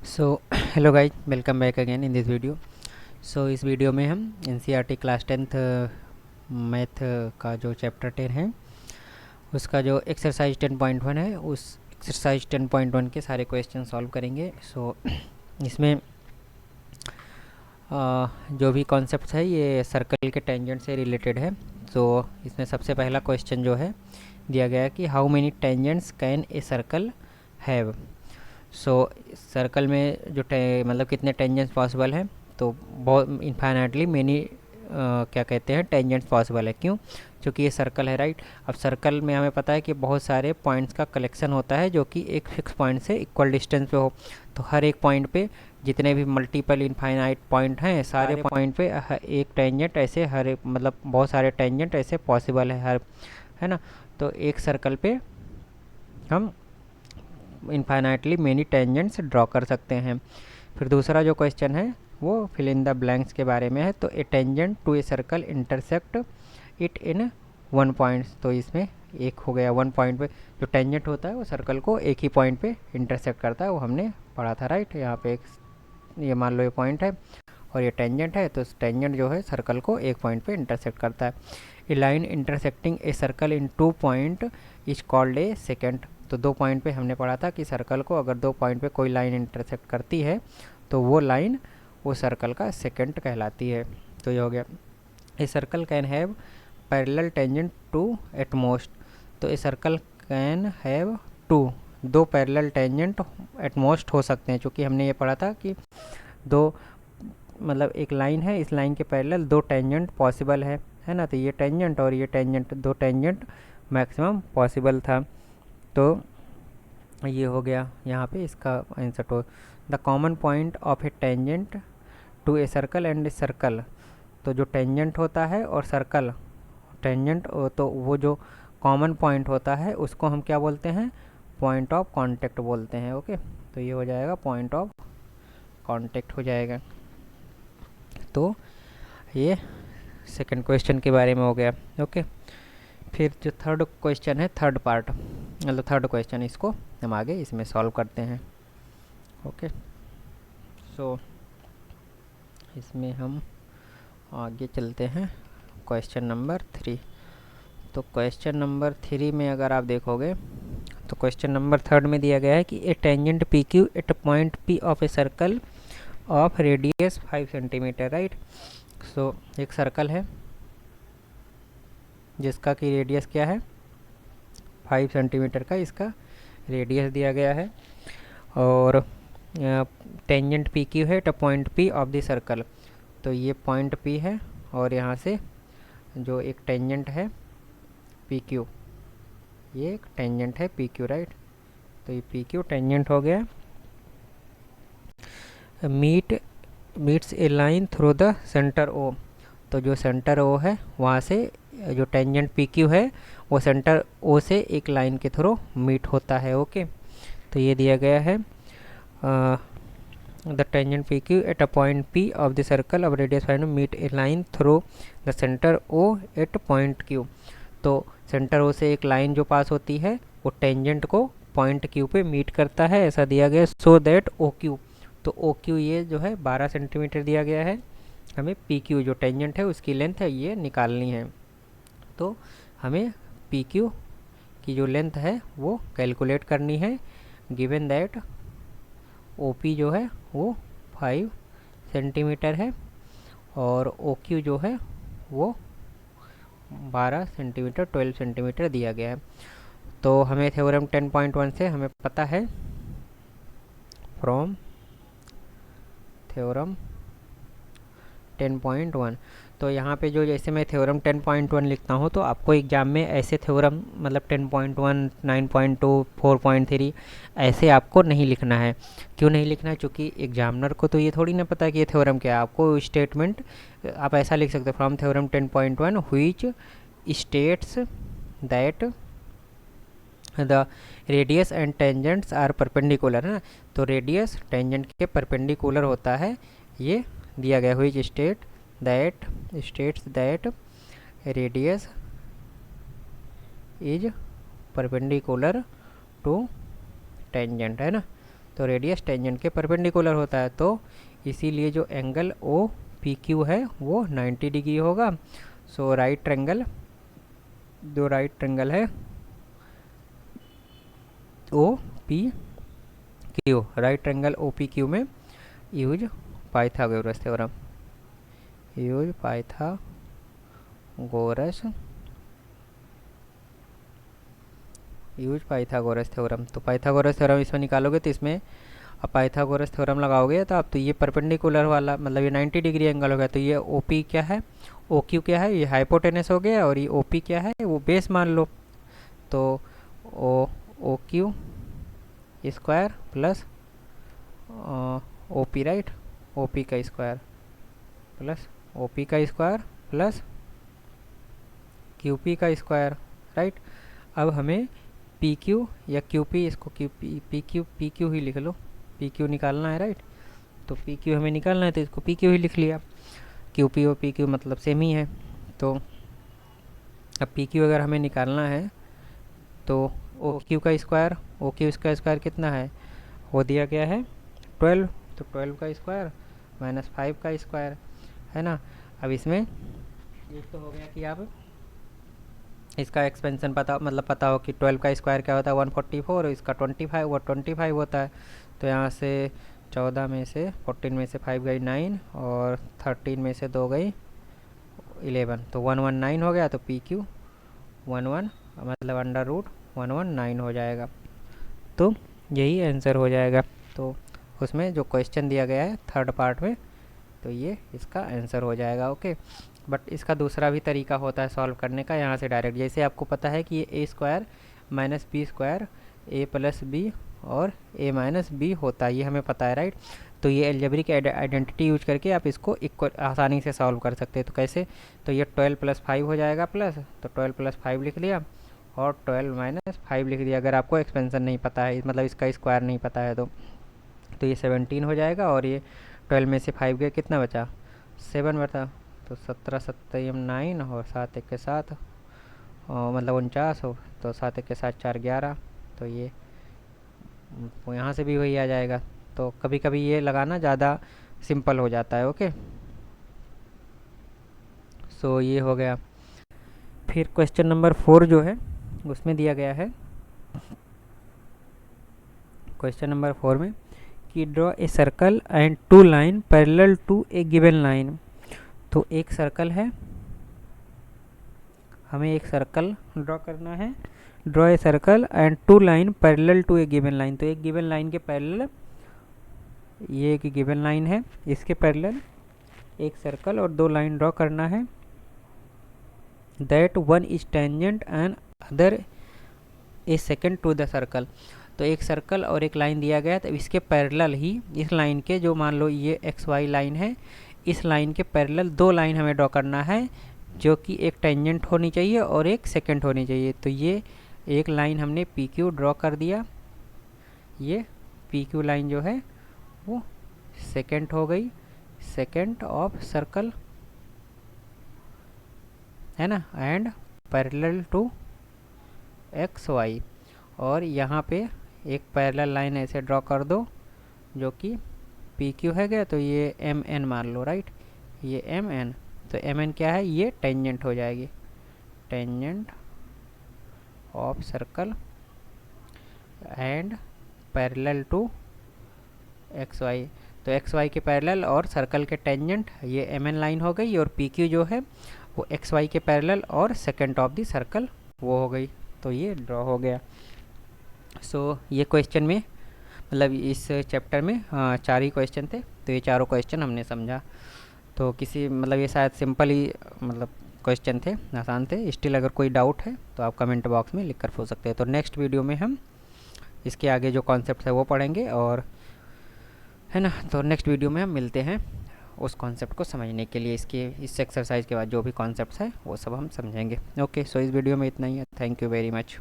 So hello guys, welcome back again in this video. So इस video में हम NCERT class 10th math का जो चैप्टर 10 है उसका जो एक्सरसाइज 10.1 है उस एक्सरसाइज 10.1 के सारे क्वेश्चन सॉल्व करेंगे। सो इसमें जो भी कॉन्सेप्ट है ये सर्कल के टेंजेंट से रिलेटेड है। सो इसमें सबसे पहला क्वेश्चन जो है दिया गया है कि how many tangents can a circle have. So circle में जो मतलब कितने टेंजेंट्स पॉसिबल हैं, तो बहुत इन्फाइनाइटली मेनी क्या कहते हैं टेंजेंट्स पॉसिबल है। क्यों? क्योंकि ये सर्कल है, राइट। अब सर्कल में हमें पता है कि बहुत सारे पॉइंट्स का कलेक्शन होता है जो कि एक फिक्स पॉइंट से इक्वल डिस्टेंस पे हो। तो हर एक पॉइंट पे जितने भी मल्टीपल इनफाइनाइट पॉइंट हैं सारे पॉइंट पे एक टेंजेंट ऐसे हर एक मतलब बहुत सारे टेंजेंट ऐसे पॉसिबल है हर, है ना। तो एक सर्कल पे हम इनफाइनाइटली मेनी टेंजेंट्स ड्रॉ कर सकते हैं। फिर दूसरा जो क्वेश्चन है वो फिल इन द ब्लैंक्स के बारे में है। तो a tangent to a circle intersect it in one point. तो इसमें एक हो गया वन पॉइंट पे जो टेंजेंट होता है वो सर्कल को एक ही पॉइंट पे इंटरसेक्ट करता है, वो हमने पढ़ा था, राइट। यहाँ पे एक ये मान लो ये पॉइंट है और ये टेंजेंट है, तो टेंजेंट जो है सर्कल को एक पॉइंट पे इंटरसेक्ट करता है। A line intersecting a circle in two point is called a secant. तो दो पॉइंट पे हमने पढ़ा था कि सर्कल को अगर दो पॉइंट पे कोई लाइन इंटरसेक्ट करती है तो वो लाइन वो सर्कल का सेकेंड कहलाती है। तो ये हो गया। A circle can have parallel tangent two at most. तो a circle can have two, दो पैरेलल टेंजेंट एट मोस्ट हो सकते हैं, क्योंकि हमने ये पढ़ा था कि दो मतलब एक लाइन है, इस लाइन के पैरेलल दो टेंजेंट पॉसिबल है ना। तो ये टेंजेंट और ये टेंजेंट, दो टेंजेंट मैक्सिमम पॉसिबल था। तो ये हो गया यहाँ पे इसका आंसर। तो the common point of a tangent to a circle and a circle. तो जो टेंजेंट होता है और सर्कल टेंजेंट, तो वो जो कॉमन पॉइंट होता है उसको हम क्या बोलते हैं? पॉइंट ऑफ कांटेक्ट बोलते हैं। ओके, तो ये हो जाएगा पॉइंट ऑफ कांटेक्ट हो जाएगा। तो ये सेकंड क्वेश्चन के बारे में हो गया। ओके, फिर जो थर्ड क्वेश्चन है, थर्ड पार्ट मतलब थर्ड क्वेश्चन, इसको हम आगे इसमें सॉल्व करते हैं। ओके, सो इसमें हम आगे चलते हैं क्वेश्चन नंबर 3। तो क्वेश्चन नंबर 3 में अगर आप देखोगे तो क्वेश्चन नंबर थर्ड में दिया गया है कि a tangent P Q at point P of a circle of radius 5 centimetre, right. So एक सर्कल है जिसका कि रेडियस क्या है 5 सेंटीमीटर का, इसका रेडियस दिया गया है और टेंजेंट पी क्यू है at point P of the circle. तो ये पॉइंट पी है और यहाँ से जो एक टेंजेंट है पी क्यू, ये एक टेंजेंट है पी क्यू, राइट। तो ये पी क्यू टेंजेंट हो गया। Meets a line through the centre O. तो जो सेंटर ओ है वहाँ से जो टेंजेंट पी क्यू है वो सेंटर ओ से एक लाइन के थ्रू मीट होता है। ओके, तो ये दिया गया है the tangent P Q at a point P of the circle of radius 5 meet a line through the centre O at point Q. तो सेंटर ओ से एक लाइन जो पास होती है वो टेंजेंट को पॉइंट क्यू पे मीट करता है, ऐसा दिया गया। सो दैट ओ क्यू, तो ओ क्यू ये जो है 12 सेंटीमीटर दिया गया है। हमें पी क्यू जो टेंजेंट है उसकी लेंथ है ये निकालनी है। तो हमें पी क्यू की जो लेंथ है वो कैलकुलेट करनी है, गिवन दैट ओ पी जो है वो 5 सेंटीमीटर है और ओ क्यू जो है वो 12 सेंटीमीटर 12 सेंटीमीटर दिया गया है। तो हमें थ्योरम 10.1 से हमें पता है, फ्रॉम थ्योरम 10.1। तो यहाँ पे जो जैसे मैं थ्योरम 10.1 लिखता हूँ तो आपको एग्जाम में ऐसे थ्योरम मतलब 10.1, 9.2, 4.3 ऐसे आपको नहीं लिखना है। क्यों नहीं लिखना है? क्योंकि एग्जामिनर को तो ये थोड़ी ना पता कि ये थ्योरम क्या है। आपको स्टेटमेंट आप ऐसा लिख सकते हो, from theorem 10.1 which states that the radius and tangents are perpendicular, है ना। तो रेडियस टेंजेंट के परपेंडिकुलर होता है, ये दिया गया। Which states that radius is perpendicular to tangent, है ना। तो रेडियस टेंजेंट के परपेंडिकुलर होता है, तो इसीलिए जो एंगल ओ पी क्यू है वो 90 डिग्री होगा। सो राइट ट्रायंगल, जो राइट ट्रायंगल है O P Q, right triangle O P Q में use Pythagoras theorem, use Pythagoras theorem. तो पाइथागोरस थ्योरम इसमें निकालोगे तो इसमें अब पाइथागोरस थ्योरम लगाओगे तो आप तो ये परपेंडिकुलर वाला मतलब ये 90 डिग्री एंगल हो गया, तो ये ओ पी क्या है, ओ क्यू क्या है, ये हाइपोटेनस हो गया, और ये ओ पी क्या है वो बेस मान लो। तो O Q square plus O P, right, O P का स्क्वायर प्लस ओ पी का स्क्वायर प्लस क्यू पी का स्क्वायर, राइट। अब हमें पी क्यू या क्यू पी, इसको पी क्यू ही लिख लो, पी क्यू निकालना है, राइट। तो पी क्यू हमें निकालना है तो इसको पी क्यू ही लिख लिया, क्यू पी और पी क्यू मतलब सेम ही है। तो अब पी क्यू अगर हमें निकालना है तो ओ क्यू का स्क्वायर, ओ क्यू का स्क्वायर कितना है, वो दिया गया है 12, तो 12 का स्क्वायर माइनस 5 का स्क्वायर, है ना। अब इसमें एक तो हो गया कि आप इसका एक्सपेंशन पता हो कि 12 का स्क्वायर क्या होता है 144, और इसका 25 वो 25 होता है। तो यहाँ से 14 में से 14 में से 5 गई 9, और 13 में से 2 गई 11, तो 119 हो गया। तो पी क्यू 11 मतलब अंडर रूट 119 हो जाएगा, तो यही आंसर हो जाएगा। तो उसमें जो क्वेश्चन दिया गया है थर्ड पार्ट में, तो ये इसका आंसर हो जाएगा। ओके, बट इसका दूसरा भी तरीका होता है सॉल्व करने का, यहाँ से डायरेक्ट, जैसे आपको पता है कि ये ए स्क्वायर माइनस बी स्क्वायर ए प्लस बी और ए माइनस बी होता है, ये हमें पता है, राइट। तो ये एल्जेब्रिक आइडेंटिटी यूज करके आप इसको इक्वल आसानी से सॉल्व कर सकते हैं। तो कैसे, तो ये 12 प्लस 5 हो जाएगा प्लस, तो 12 प्लस 5 लिख लिया और 12 माइनस 5 लिख दिया, अगर आपको एक्सपेंशन नहीं पता है, मतलब इसका स्क्वायर नहीं पता है तो ये 17 हो जाएगा, और ये 12 में से 5 गए कितना बचा 7 बचा, तो 17 7 9 और 7 1 के 7 मतलब 49 हो, तो 7 1 के 7 4 11, तो ये यहाँ से भी वही आ जाएगा। तो कभी कभी ये लगाना ज़्यादा सिंपल हो जाता है। ओके, सो ये हो गया। फिर क्वेश्चन नंबर 4 जो है उसमें दिया गया है, क्वेश्चन नंबर 4 में कि draw a circle and two line parallel to a given line. तो एक सर्कल है, हमें एक सर्कल ड्रॉ करना है, draw a circle and two line parallel to a given line. तो एक गिवन लाइन के पैरेलल, ये एक गिवन लाइन है, इसके पैरेलल एक सर्कल और दो लाइन ड्रॉ करना है, that one is tangent and other a secant to the circle. तो एक सर्कल और एक लाइन दिया गया, तो इसके पैरेलल ही इस लाइन के, जो मान लो ये एक्स वाई लाइन है, इस लाइन के पैरेलल दो लाइन हमें ड्रॉ करना है, जो कि एक टेंजेंट होनी चाहिए और एक सेकेंड होनी चाहिए। तो ये एक लाइन हमने पी क्यू ड्रॉ कर दिया, ये पी क्यू लाइन जो है वो सेकेंड हो गई, सेकेंड ऑफ सर्कल, है ना, and parallel to X Y. और यहाँ पे एक पैरेलल लाइन ऐसे ड्रॉ कर दो जो कि पी क्यू है गया, तो ये एम एन मान लो, राइट, ये एम एन, तो एम एन क्या है, ये टेंजेंट हो जाएगी, tangent of circle and parallel to X Y. तो एक्स वाई के पैरेलल और सर्कल के टेंजेंट, ये एम एन लाइन हो गई, और पी क्यू जो है वो एक्स वाई के पैरेलल और सेकेंड ऑफ द सर्कल वो हो गई। तो ये ड्रॉ हो गया। सो ये क्वेश्चन में मतलब इस चैप्टर में 4 ही क्वेश्चन थे, तो ये चारों क्वेश्चन हमने समझा। तो किसी मतलब ये शायद सिंपल ही मतलब क्वेश्चन थे, आसान थे। स्टिल अगर कोई डाउट है तो आप कमेंट बॉक्स में लिख कर पूछ सकते हैं। तो नेक्स्ट वीडियो में हम इसके आगे जो कॉन्सेप्ट है वो पढ़ेंगे, और है ना, तो नेक्स्ट वीडियो में हम मिलते हैं उस कॉन्सेप्ट को समझने के लिए। इसके इस एक्सरसाइज के बाद जो भी कॉन्सेप्ट्स है वो सब हम समझेंगे। ओके, सो इस वीडियो में इतना ही है। Thank you very much.